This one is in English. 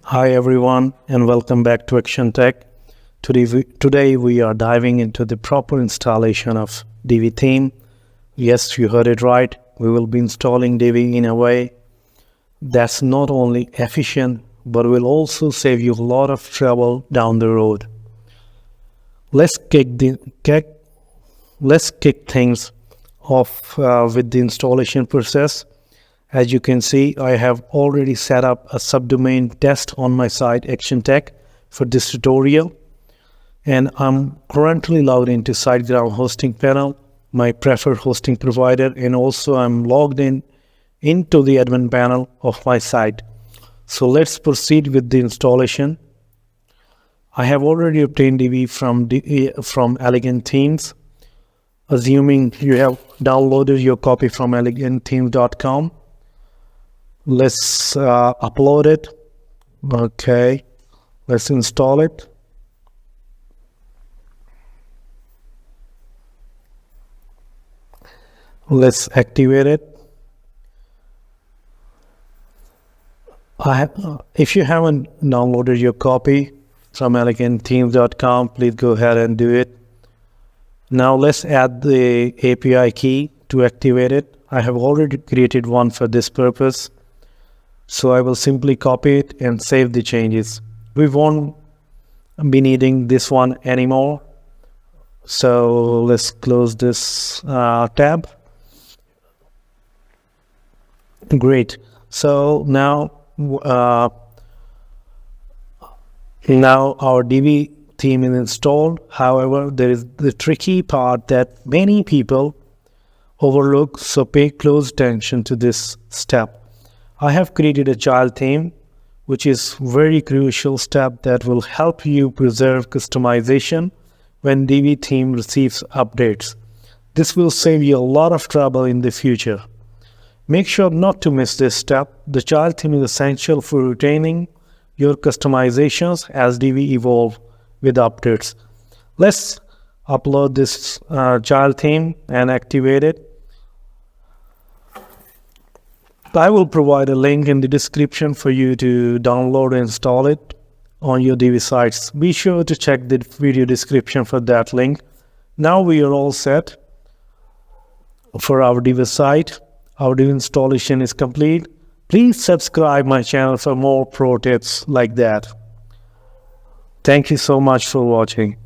Hi everyone and welcome back to Action Tech. Today we are diving into the proper installation of DIVI Theme. Yes, you heard it right. We will be installing DIVI in a way that's not only efficient but will also save you a lot of trouble down the road. Let's kick things off with the installation process. As you can see, I have already set up a subdomain test on my site Action Tech for this tutorial, and I'm currently logged into SiteGround hosting panel, my preferred hosting provider, and also I'm logged into the admin panel of my site. So let's proceed with the installation. I have already obtained DIVI from Elegant Themes. Assuming you have downloaded your copy from elegantthemes.com. Let's upload it. Okay, let's install it. Let's activate it. If you haven't downloaded your copy from elegantthemes.com, please go ahead and do it. Now let's add the API key to activate it. I have already created one for this purpose. So I will simply copy it and save the changes. We won't be needing this one anymore. So let's close this tab. Great. So now our DIVI theme is installed. However, there is the tricky part that many people overlook. So pay close attention to this step. I have created a child theme, which is very crucial step that will help you preserve customization when DIVI theme receives updates. This will save you a lot of trouble in the future. Make sure not to miss this step. The child theme is essential for retaining your customizations as DIVI evolve with updates. Let's upload this child theme and activate it. I will provide a link in the description for you to download and install it on your DIVI sites. Be sure to check the video description for that link. Now we are all set for our DIVI site. Our DIVI installation is complete. Please subscribe my channel for more pro tips like that. Thank you so much for watching.